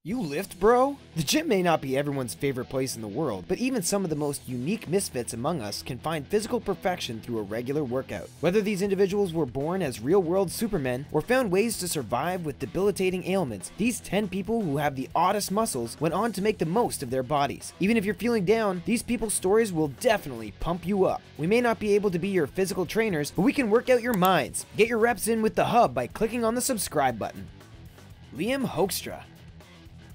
You lift, bro? The gym may not be everyone's favorite place in the world, but even some of the most unique misfits among us can find physical perfection through a regular workout. Whether these individuals were born as real-world supermen or found ways to survive with debilitating ailments, these 10 people who have the oddest muscles went on to make the most of their bodies. Even if you're feeling down, these people's stories will definitely pump you up. We may not be able to be your physical trainers, but we can work out your minds. Get your reps in with the hub by clicking on the subscribe button. HOEKSTRA.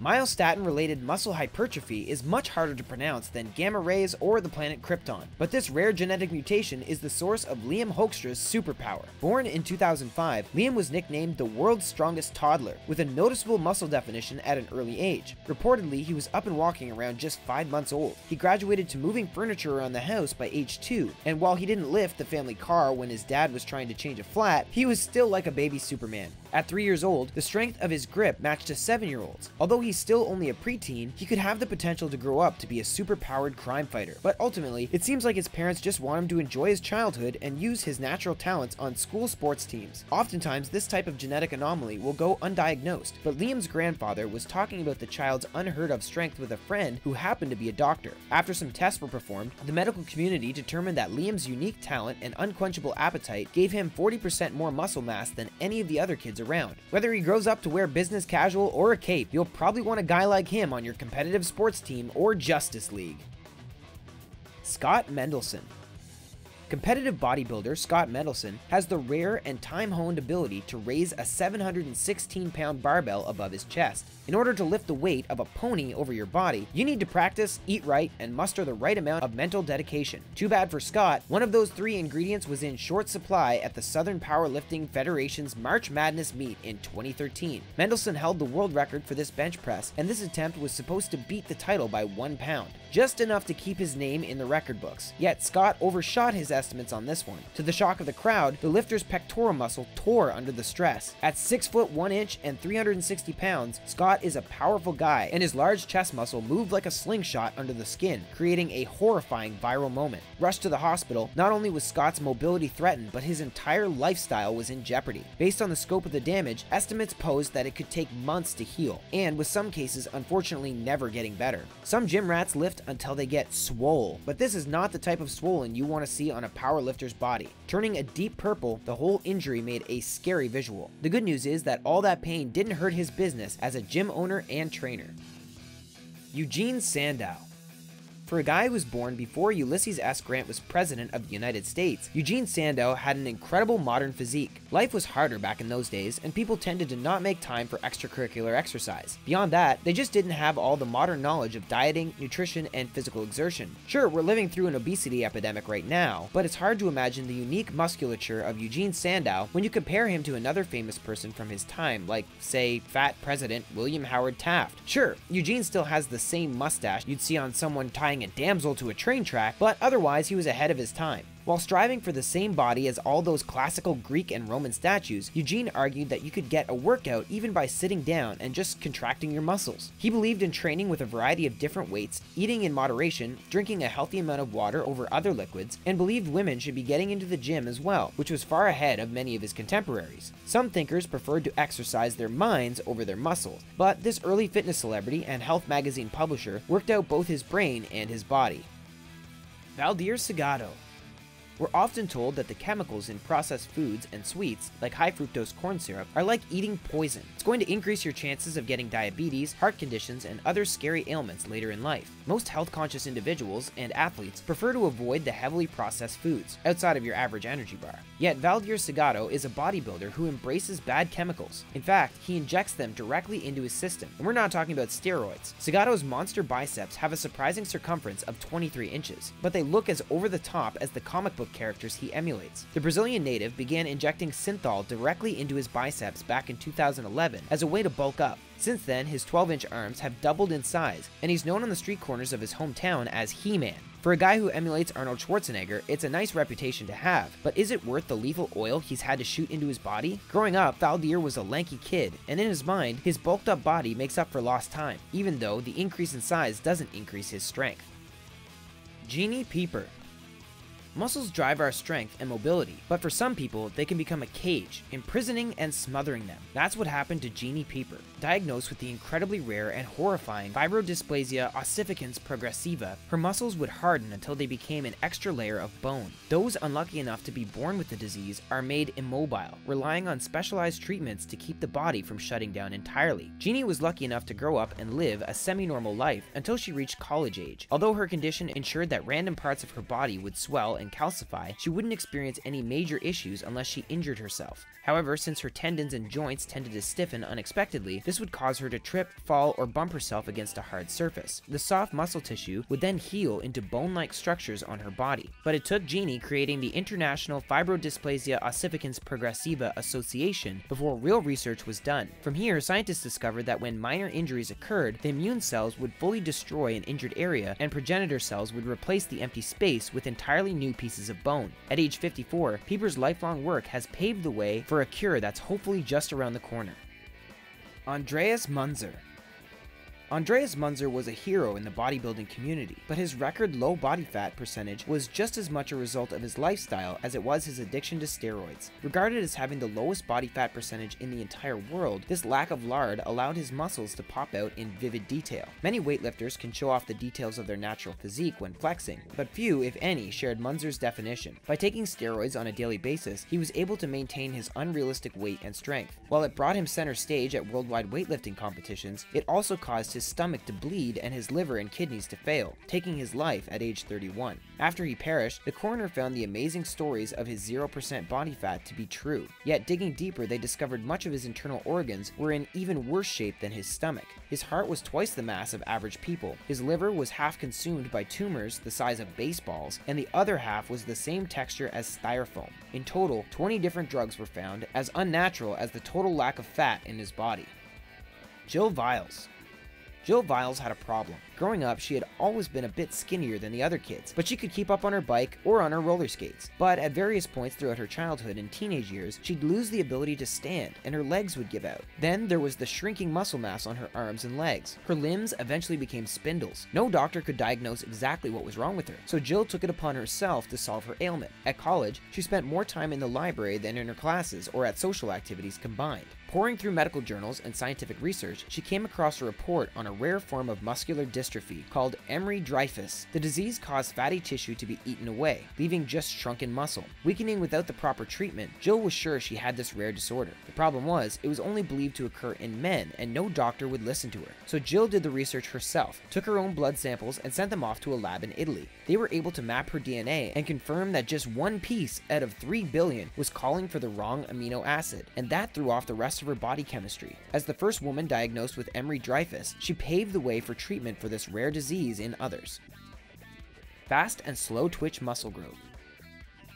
Myostatin-related muscle hypertrophy is much harder to pronounce than gamma rays or the planet Krypton, but this rare genetic mutation is the source of HOEKSTRA's superpower. Born in 2005, Liam was nicknamed the world's strongest toddler, with a noticeable muscle definition at an early age. Reportedly, he was up and walking around just 5 months old. He graduated to moving furniture around the house by age 2, and while he didn't lift the family car when his dad was trying to change a flat, he was still like a baby Superman. At 3 years old, the strength of his grip matched a 7-year-old's. Although he's still only a preteen, he could have the potential to grow up to be a super-powered crime fighter. But ultimately, it seems like his parents just want him to enjoy his childhood and use his natural talents on school sports teams. Oftentimes, this type of genetic anomaly will go undiagnosed, but Liam's grandfather was talking about the child's unheard-of strength with a friend who happened to be a doctor. After some tests were performed, the medical community determined that Liam's unique talent and unquenchable appetite gave him 40% more muscle mass than any of the other kids around. Whether he grows up to wear business casual or a cape, you'll probably want a guy like him on your competitive sports team or Justice League. Scott Mendelson. Competitive bodybuilder Scott Mendelson has the rare and time-honed ability to raise a 716-pound barbell above his chest. In order to lift the weight of a pony over your body, you need to practice, eat right, and muster the right amount of mental dedication. Too bad for Scott, one of those 3 ingredients was in short supply at the Southern Powerlifting Federation's March Madness meet in 2013. Mendelson held the world record for this bench press, and this attempt was supposed to beat the title by 1 pound. Just enough to keep his name in the record books. Yet Scott overshot his estimates on this one. To the shock of the crowd, the lifter's pectoral muscle tore under the stress. At 6 foot 1 inch and 360 pounds, Scott is a powerful guy, and his large chest muscle moved like a slingshot under the skin, creating a horrifying viral moment. Rushed to the hospital, not only was Scott's mobility threatened, but his entire lifestyle was in jeopardy. Based on the scope of the damage, estimates posed that it could take months to heal, and with some cases unfortunately never getting better. Some gym rats lift until they get swole, but this is not the type of swollen you want to see on a powerlifter's body. Turning a deep purple, the whole injury made a scary visual. The good news is that all that pain didn't hurt his business as a gym owner and trainer. EUGENE SANDOW. For a guy who was born before Ulysses S. Grant was president of the United States, EUGENE SANDOW had an incredible modern physique. Life was harder back in those days, and people tended to not make time for extracurricular exercise. Beyond that, they just didn't have all the modern knowledge of dieting, nutrition, and physical exertion. Sure, we're living through an obesity epidemic right now, but it's hard to imagine the unique musculature of EUGENE SANDOW when you compare him to another famous person from his time, like, say, fat President William Howard Taft. Sure, Eugene still has the same mustache you'd see on someone tying a damsel to a train track, but otherwise he was ahead of his time. While striving for the same body as all those classical Greek and Roman statues, Eugene argued that you could get a workout even by sitting down and just contracting your muscles. He believed in training with a variety of different weights, eating in moderation, drinking a healthy amount of water over other liquids, and believed women should be getting into the gym as well, which was far ahead of many of his contemporaries. Some thinkers preferred to exercise their minds over their muscles, but this early fitness celebrity and health magazine publisher worked out both his brain and his body. Segato. We're often told that the chemicals in processed foods and sweets, like high fructose corn syrup, are like eating poison. It's going to increase your chances of getting diabetes, heart conditions, and other scary ailments later in life. Most health-conscious individuals and athletes prefer to avoid the heavily processed foods, outside of your average energy bar. Yet Segato is a bodybuilder who embraces bad chemicals. In fact, he injects them directly into his system, and we're not talking about steroids. Segato's monster biceps have a surprising circumference of 23 inches, but they look as over-the-top as the comic book characters he emulates. The Brazilian native began injecting synthol directly into his biceps back in 2011 as a way to bulk up. Since then, his 12-inch arms have doubled in size, and he's known on the street corners of his hometown as He-Man. For a guy who emulates Arnold Schwarzenegger, it's a nice reputation to have, but is it worth the lethal oil he's had to shoot into his body? Growing up, Valdir was a lanky kid, and in his mind, his bulked up body makes up for lost time, even though the increase in size doesn't increase his strength. JEANNIE PEEPER. Muscles drive our strength and mobility, but for some people, they can become a cage, imprisoning and smothering them. That's what happened to JEANNIE PEEPER, diagnosed with the incredibly rare and horrifying fibrodysplasia ossificans progressiva. Her muscles would harden until they became an extra layer of bone. Those unlucky enough to be born with the disease are made immobile, relying on specialized treatments to keep the body from shutting down entirely. JEANNIE was lucky enough to grow up and live a semi-normal life until she reached college age. Although her condition ensured that random parts of her body would swell and calcify, she wouldn't experience any major issues unless she injured herself. However, since her tendons and joints tended to stiffen unexpectedly, this would cause her to trip, fall, or bump herself against a hard surface. The soft muscle tissue would then heal into bone-like structures on her body. But it took JEANNIE creating the International Fibrodysplasia Ossificans Progressiva Association before real research was done. From here, scientists discovered that when minor injuries occurred, the immune cells would fully destroy an injured area, and progenitor cells would replace the empty space with entirely new pieces of bone. At age 54, PEEPER's lifelong work has paved the way for a cure that's hopefully just around the corner. ANDREAS MUNZER. ANDREAS MUNZER was a hero in the bodybuilding community, but his record low body fat percentage was just as much a result of his lifestyle as it was his addiction to steroids. Regarded as having the lowest body fat percentage in the entire world, this lack of lard allowed his muscles to pop out in vivid detail. Many weightlifters can show off the details of their natural physique when flexing, but few, if any, shared Munzer's definition. By taking steroids on a daily basis, he was able to maintain his unrealistic weight and strength. While it brought him center stage at worldwide weightlifting competitions, it also caused his stomach to bleed and his liver and kidneys to fail, taking his life at age 31. After he perished, the coroner found the amazing stories of his 0% body fat to be true. Yet digging deeper, they discovered much of his internal organs were in even worse shape than his stomach. His heart was twice the mass of average people, his liver was half consumed by tumors the size of baseballs, and the other half was the same texture as styrofoam. In total, 20 different drugs were found, as unnatural as the total lack of fat in his body. Jill Viles. Jill Viles had a problem. Growing up, she had always been a bit skinnier than the other kids, but she could keep up on her bike or on her roller skates. But at various points throughout her childhood and teenage years, she'd lose the ability to stand, and her legs would give out. Then there was the shrinking muscle mass on her arms and legs. Her limbs eventually became spindles. No doctor could diagnose exactly what was wrong with her, so Jill took it upon herself to solve her ailment. At college, she spent more time in the library than in her classes or at social activities combined. Poring through medical journals and scientific research, she came across a report on a rare form of muscular dystrophy called Emery-Dreifuss. The disease caused fatty tissue to be eaten away, leaving just shrunken muscle. Weakening without the proper treatment, Jill was sure she had this rare disorder. The problem was, it was only believed to occur in men, and no doctor would listen to her. So Jill did the research herself, took her own blood samples, and sent them off to a lab in Italy. They were able to map her DNA and confirm that just one piece out of 3 billion was calling for the wrong amino acid, and that threw off the rest of her body chemistry. As the first woman diagnosed with Emery-Dreifuss, she paved the way for treatment for this rare disease in others. Fast and slow twitch muscle growth.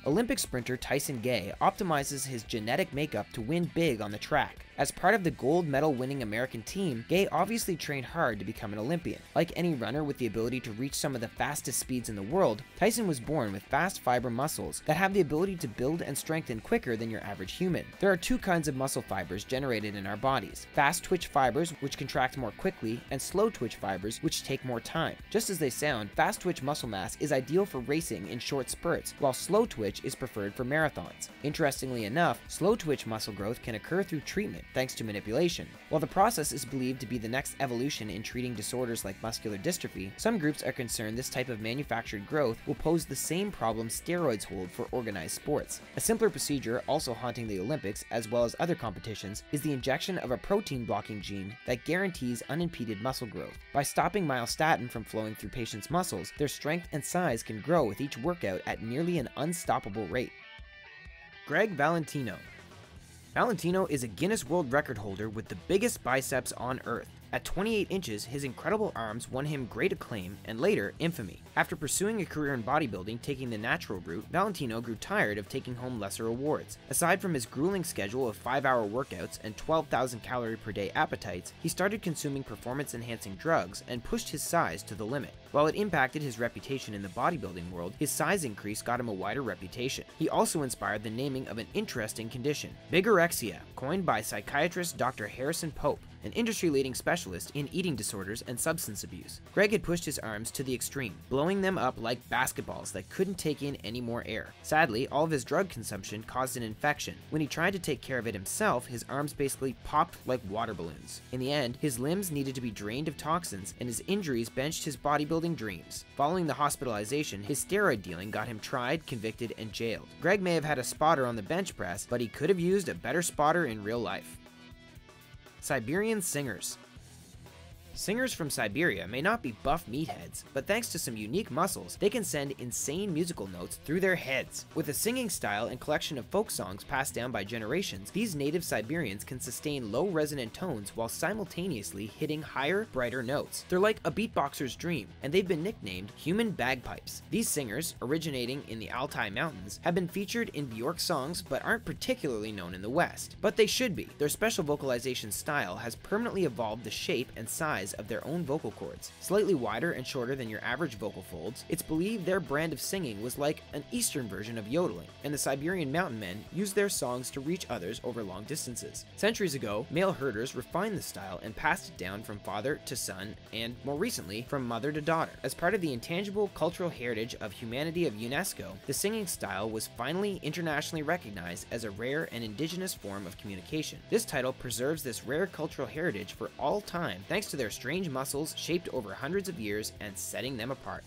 Olympic sprinter Tyson Gay optimizes his genetic makeup to win big on the track. As part of the gold medal winning American team, Gay obviously trained hard to become an Olympian. Like any runner with the ability to reach some of the fastest speeds in the world, Tyson was born with fast fiber muscles that have the ability to build and strengthen quicker than your average human. There are two kinds of muscle fibers generated in our bodies: fast twitch fibers, which contract more quickly, and slow twitch fibers, which take more time. Just as they sound, fast twitch muscle mass is ideal for racing in short spurts, while slow twitch is preferred for marathons. Interestingly enough, slow twitch muscle growth can occur through treatment, thanks to manipulation. While the process is believed to be the next evolution in treating disorders like muscular dystrophy, some groups are concerned this type of manufactured growth will pose the same problem steroids hold for organized sports. A simpler procedure, also haunting the Olympics as well as other competitions, is the injection of a protein-blocking gene that guarantees unimpeded muscle growth. By stopping myostatin from flowing through patients' muscles, their strength and size can grow with each workout at nearly an unstoppable rate. GREGG Valentino. Valentino is a Guinness World Record holder with the biggest biceps on Earth. At 28 inches, his incredible arms won him great acclaim and later infamy. After pursuing a career in bodybuilding taking the natural route, Valentino grew tired of taking home lesser awards. Aside from his grueling schedule of 5-hour workouts and 12,000 calorie per day appetites, he started consuming performance-enhancing drugs and pushed his size to the limit. While it impacted his reputation in the bodybuilding world, his size increase got him a wider reputation. He also inspired the naming of an interesting condition, bigorexia, coined by psychiatrist Dr. Harrison Pope, an industry-leading specialist specialist in eating disorders and substance abuse. Greg had pushed his arms to the extreme, blowing them up like basketballs that couldn't take in any more air. Sadly, all of his drug consumption caused an infection. When he tried to take care of it himself, his arms basically popped like water balloons. In the end, his limbs needed to be drained of toxins, and his injuries benched his bodybuilding dreams. Following the hospitalization, his steroid dealing got him tried, convicted, and jailed. Greg may have had a spotter on the bench press, but he could have used a better spotter in real life. Siberian singers. Singers from Siberia may not be buff meatheads, but thanks to some unique muscles, they can send insane musical notes through their heads. With a singing style and collection of folk songs passed down by generations, these native Siberians can sustain low resonant tones while simultaneously hitting higher, brighter notes. They're like a beatboxer's dream, and they've been nicknamed human bagpipes. These singers, originating in the Altai Mountains, have been featured in Bjork songs but aren't particularly known in the West. But they should be. Their special vocalization style has permanently evolved the shape and size of their own vocal cords. Slightly wider and shorter than your average vocal folds, it's believed their brand of singing was like an eastern version of yodeling, and the Siberian mountain men used their songs to reach others over long distances. Centuries ago, male herders refined the style and passed it down from father to son, and more recently, from mother to daughter. As part of the intangible cultural heritage of humanity of UNESCO, the singing style was finally internationally recognized as a rare and indigenous form of communication. This title preserves this rare cultural heritage for all time thanks to their strange muscles shaped over hundreds of years and setting them apart.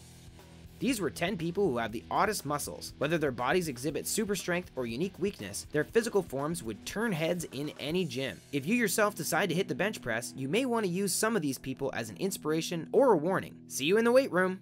These were 10 people who have the oddest muscles. Whether their bodies exhibit super strength or unique weakness, their physical forms would turn heads in any gym. If you yourself decide to hit the bench press, you may want to use some of these people as an inspiration or a warning. See you in the weight room!